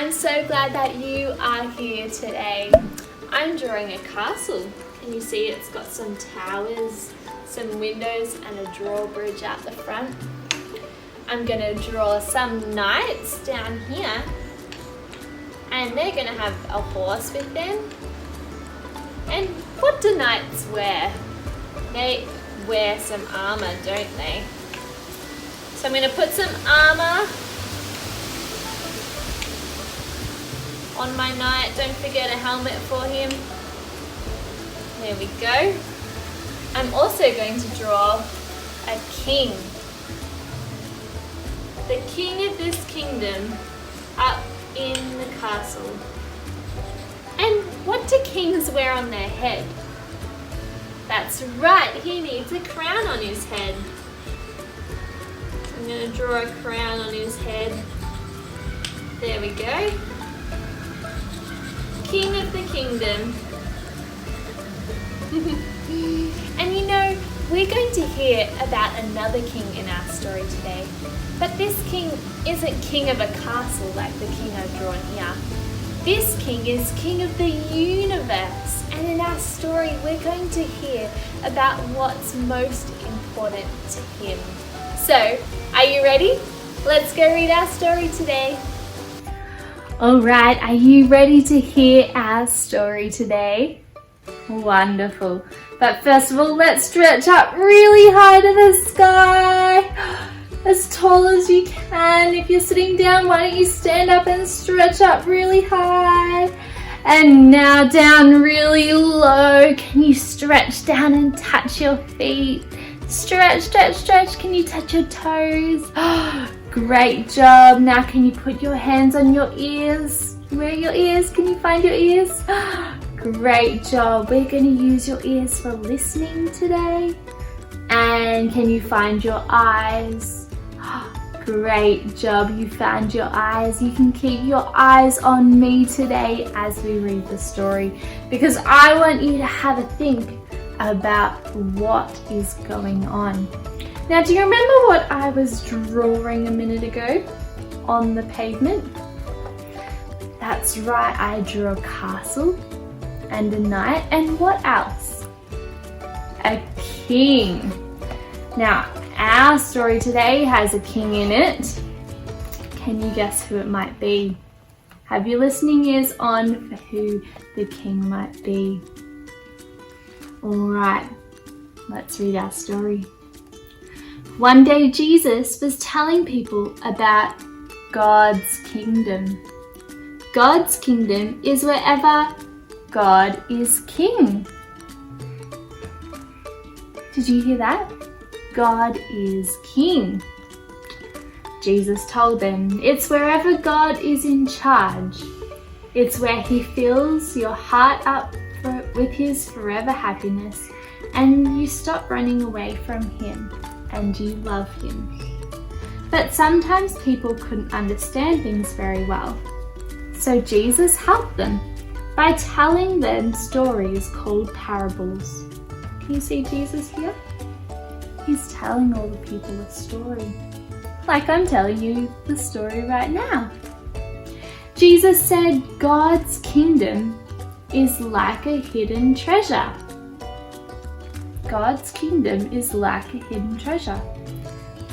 I'm so glad that you are here today. I'm drawing a castle. Can you see it's got some towers, some windows and a drawbridge out the front? I'm going to draw some knights down here and they're going to have a horse with them. And what do knights wear? They wear some armour, don't they? So I'm going to put some armour on my knight. Don't forget a helmet for him. There we go. I'm also going to draw a king. The king of this kingdom up in the castle. And what do kings wear on their head? That's right, he needs a crown on his head. I'm going to draw a crown on his head. There we go. King of the kingdom. And you know, we're going to hear about another king in our story today. But this king isn't king of a castle like the king I've drawn here. This king is king of the universe. And in our story, we're going to hear about what's most important to him. So, are you ready? Let's go read our story today. Alright, are you ready to hear our story today? Wonderful. But first of all, let's stretch up really high to the sky. As tall as you can. If you're sitting down, why don't you stand up and stretch up really high. And now down really low. Can you stretch down and touch your feet? Stretch, stretch, stretch. Can you touch your toes? Great job. Now can you put your hands on your ears? Where are your ears? Can you find your ears? Great job. We're going to use your ears for listening today. And can you find your eyes? Great job. You found your eyes. You can keep your eyes on me today as we read the story, because I want you to have a think about what is going on. Now, do you remember what I was drawing a minute ago on the pavement? That's right, I drew a castle and a knight, and what else? A king. Now, our story today has a king in it. Can you guess who it might be? Have your listening ears on for who the king might be. Alright, let's read our story. One day Jesus was telling people about God's kingdom. God's kingdom is wherever God is king. Did you hear that? God is king. Jesus told them, it's wherever God is in charge. It's where he fills your heart up with his forever happiness, and you stop running away from him and you love him. But sometimes people couldn't understand things very well. So Jesus helped them by telling them stories called parables. Can you see Jesus here? He's telling all the people a story. Like I'm telling you the story right now. Jesus said God's kingdom is like a hidden treasure. God's kingdom is like a hidden treasure.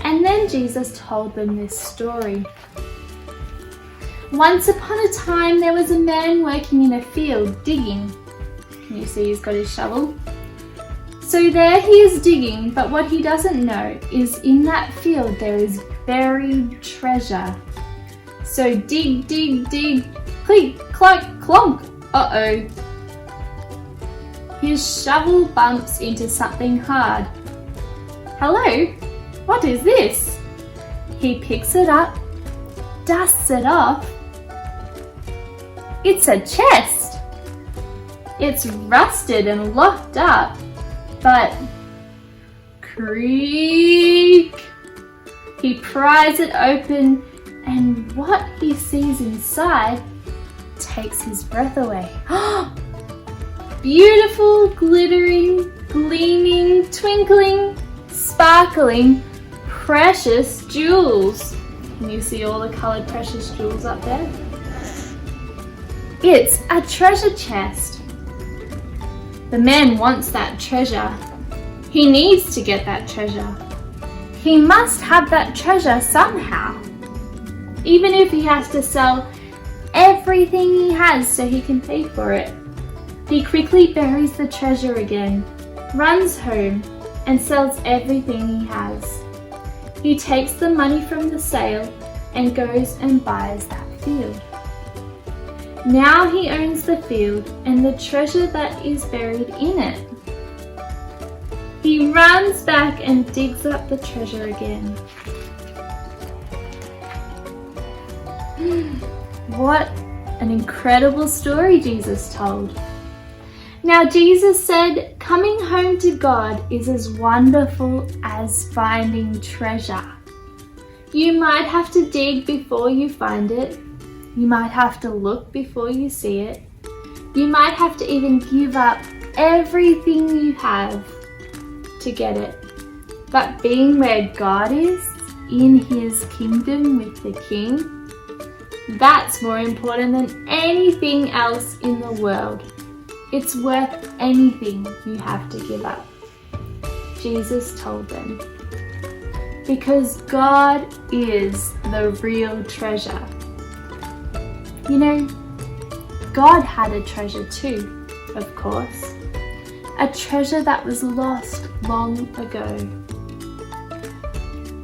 And then Jesus told them this story. Once upon a time, there was a man working in a field digging. Can you see he's got his shovel? So there he is digging, but what he doesn't know is in that field there is buried treasure. So dig, dig, dig, click, clack, clonk. Uh-oh. His shovel bumps into something hard. Hello, what is this? He picks it up, dusts it off. It's a chest. It's rusted and locked up, but creak. He pries it open, and what he sees inside takes his breath away. Beautiful, glittering, gleaming, twinkling, sparkling, precious jewels. Can you see all the coloured precious jewels up there? It's a treasure chest. The man wants that treasure. He needs to get that treasure. He must have that treasure somehow. Even if he has to sell everything he has so he can pay for it. He quickly buries the treasure again, runs home, and sells everything he has. He takes the money from the sale and goes and buys that field. Now he owns the field and the treasure that is buried in it. He runs back and digs up the treasure again. What an incredible story Jesus told. Now Jesus said, coming home to God is as wonderful as finding treasure. You might have to dig before you find it. You might have to look before you see it. You might have to even give up everything you have to get it. But being where God is, in His kingdom with the King, that's more important than anything else in the world. It's worth anything you have to give up. Jesus told them. Because God is the real treasure. You know, God had a treasure too, of course. A treasure that was lost long ago.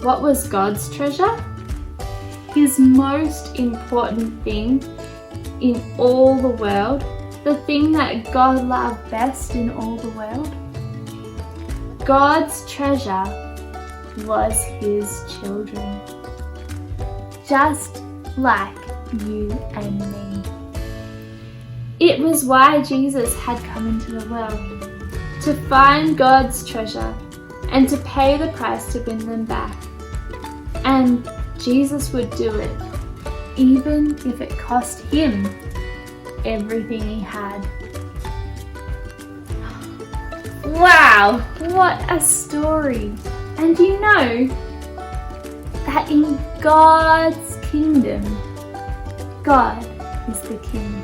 What was God's treasure? His most important thing in all the world, the thing that God loved best in all the world. God's treasure was His children, just like you and me. It was why Jesus had come into the world, to find God's treasure and to pay the price to win them back. And Jesus would do it, even if it cost Him everything He had. Wow, what a story! And you know that in God's kingdom, God is the King.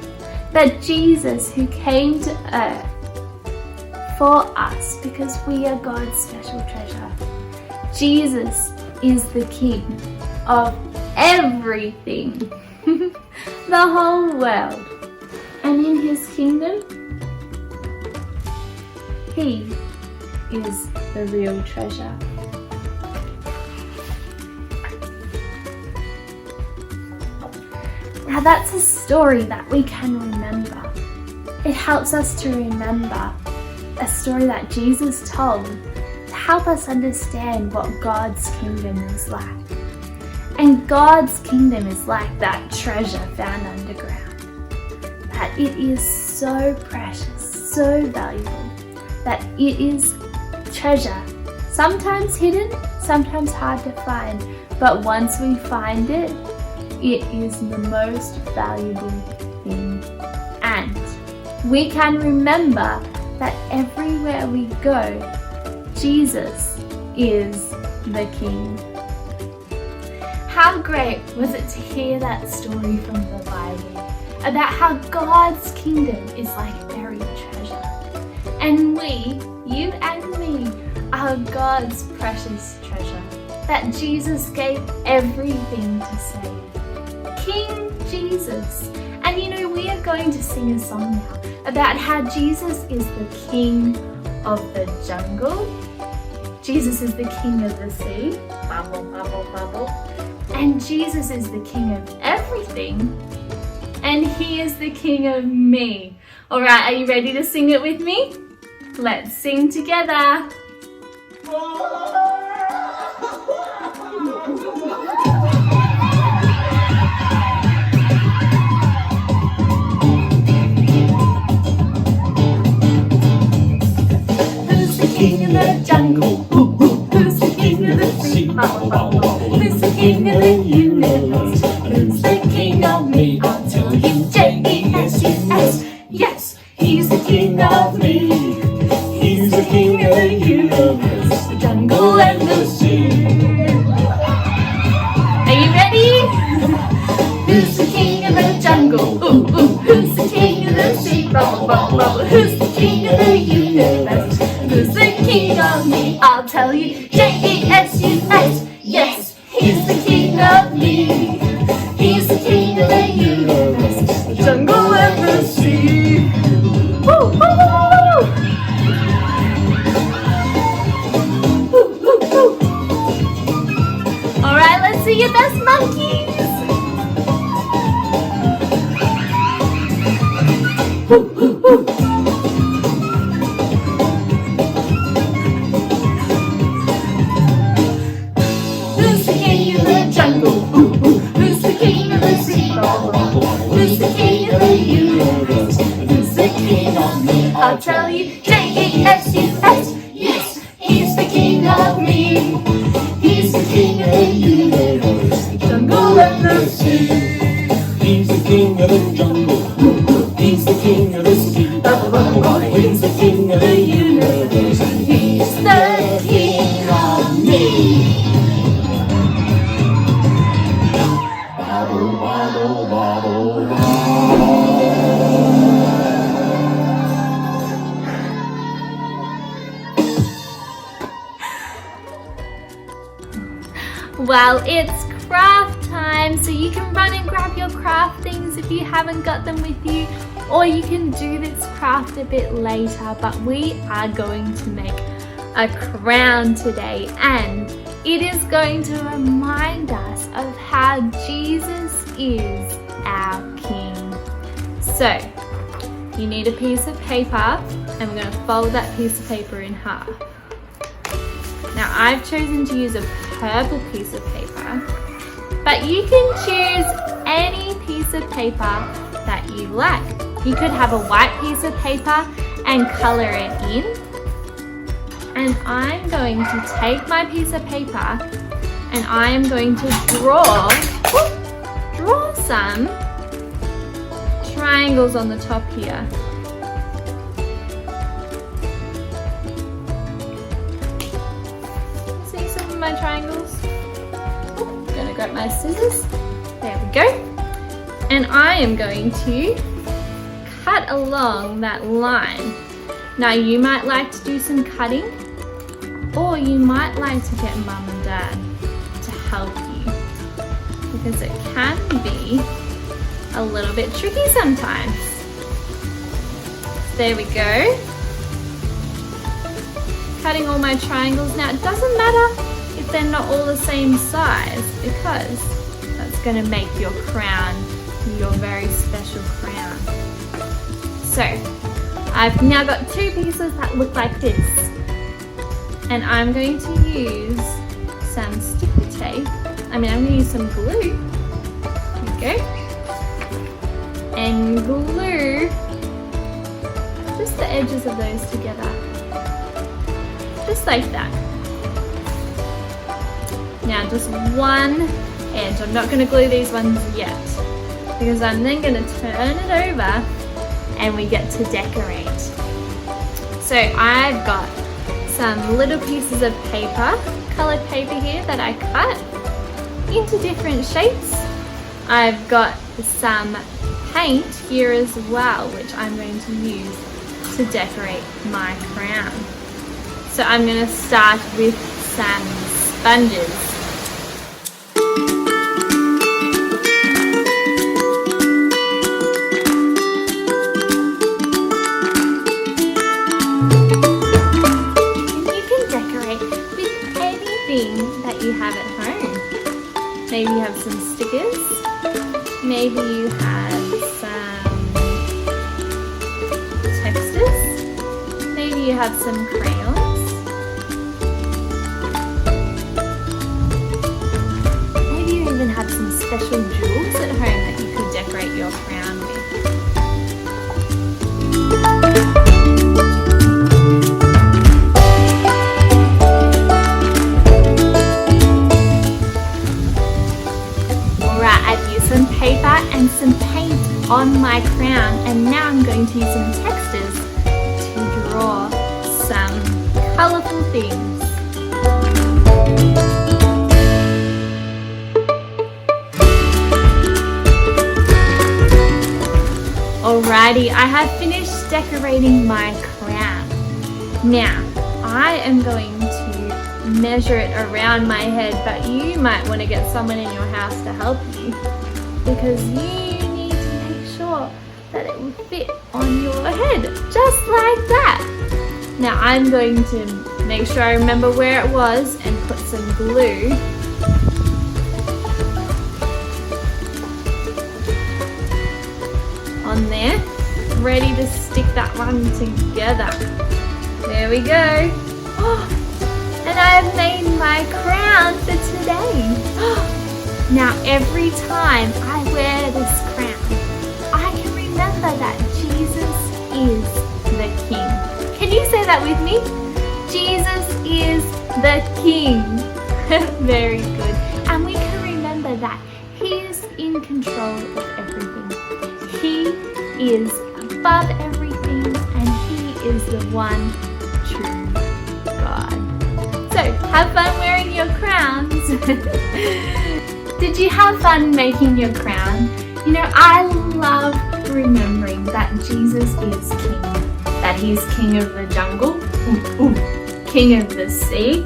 That Jesus, who came to earth for us because we are God's special treasure, Jesus is the King of everything, the whole world. And in His kingdom, He is the real treasure. Now that's a story that we can remember. It helps us to remember a story that Jesus told to help us understand what God's kingdom is like. And God's kingdom is like that treasure found underground. That it is so precious, so valuable, that it is treasure, sometimes hidden, sometimes hard to find, but once we find it, it is the most valuable thing. And we can remember that everywhere we go, Jesus is the King. How great was it to hear that story from the Bible about how God's kingdom is like buried treasure. And we, you and me, are God's precious treasure that Jesus gave everything to save. King Jesus. And you know, we are going to sing a song now about how Jesus is the King of the jungle. Jesus is the King of the sea. Bubble, bubble, bubble. And Jesus is the King of everything. And He is the King of me. All right, are you ready to sing it with me? Let's sing together. King of the jungle, who's the king of the sea? Who's the king of the universe? Who's the king of me? I'll tell you, J-E-S-U-S. Yes, He's the king of me. He's the king of the universe, the jungle and the sea. Are you ready? Who's the king of the jungle? Who's the bubble, bubble, bubble. Who's the king of the universe? Who's the king of me? I'll tell you. J-E-S-U-S. Yes, he's the king of me. He's the king of the universe, the jungle and the sea. Woo, woo, woo, woo. Woo, woo, woo. All right, let's see your best monkeys. Woo, woo, woo. Who's the king of the jungle? Who's the king of the sea? Who's the king of the universe? Who's the king of me? I'll tell you. J-E-S-U-S. Yes, he's the king of me. He's the king of the universe, the jungle and the sea. He's the king of the jungle. He's the king of the sea. He's the king of the universe. He's the king of me. Bobble, bobble, bobble, bobble. Well, it's craft time, so you can run and grab your craft things if you haven't got them with you, or you can do this craft a bit later, but we are going to make a crown today, and it is going to remind us of how Jesus is our King. So, you need a piece of paper, and we're going to fold that piece of paper in half. Now, I've chosen to use a purple piece of paper, but you can choose any piece of paper that you like. You could have a white piece of paper and color it in. And I'm going to take my piece of paper and I am going to draw some triangles on the top here. See some of my triangles? I'm gonna grab my scissors. There we go. And I am going to cut along that line. Now you might like to do some cutting, or you might like to get mum and dad to help you, because it can be a little bit tricky sometimes. There we go. Cutting all my triangles. Now it doesn't matter if they're not all the same size, because that's going to make your crown your very special crown. So I've now got two pieces that look like this, and I'm going to use some sticky tape. I'm going to use some glue. There we go. And glue just the edges of those together. Just like that. Now just one edge. I'm not going to glue these ones yet, because I'm then going to turn it over and we get to decorate. So I've got some little pieces of paper, colored paper here that I cut into different shapes. I've got some paint here as well, which I'm going to use to decorate my crown. So I'm going to start with some sponges. That you have at home. Maybe you have some stickers, maybe you have some textures, maybe you have some crayons, maybe you even have some special jewels at home that you could decorate your crown with. Some paper and some paint on my crown, and now I'm going to use some textures to draw some colourful things. Alrighty, I have finished decorating my crown. Now, I am going to measure it around my head, but you might want to get someone in your house to help you because you need to make sure that it will fit on your head, just like that. Now, I'm going to make sure I remember where it was and put some glue on there, ready to stick that one together. There we go. Oh, and I have made my crown for today. Now every time I wear this crown, I can remember that Jesus is the King. Can you say that with me? Jesus is the King. Very good. And we can remember that He is in control of everything. He is above everything, and He is the one true God. So, have fun wearing your crowns. Did you have fun making your crown? You know, I love remembering that Jesus is King. That He's King of the jungle, King of the sea,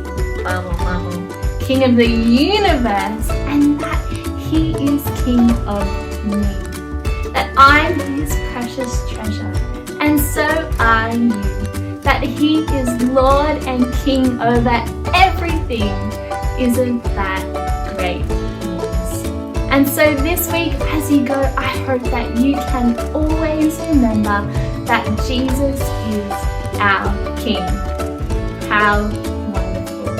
King of the universe, and that He is King of me. That I'm His precious treasure, and so are you. That He is Lord and King over everything. Isn't that great news? And so this week as you go, I hope that you can always remember that Jesus is our King. How wonderful.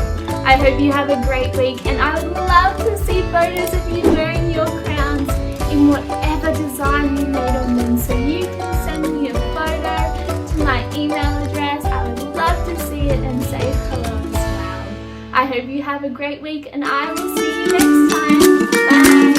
I hope you have a great week, and I would love to see photos of you wearing your crowns in whatever design you made on them, so you can send me a photo to my email address. I would love to see it and say hello as well. I hope you have a great week, and I will see you next time. Bye.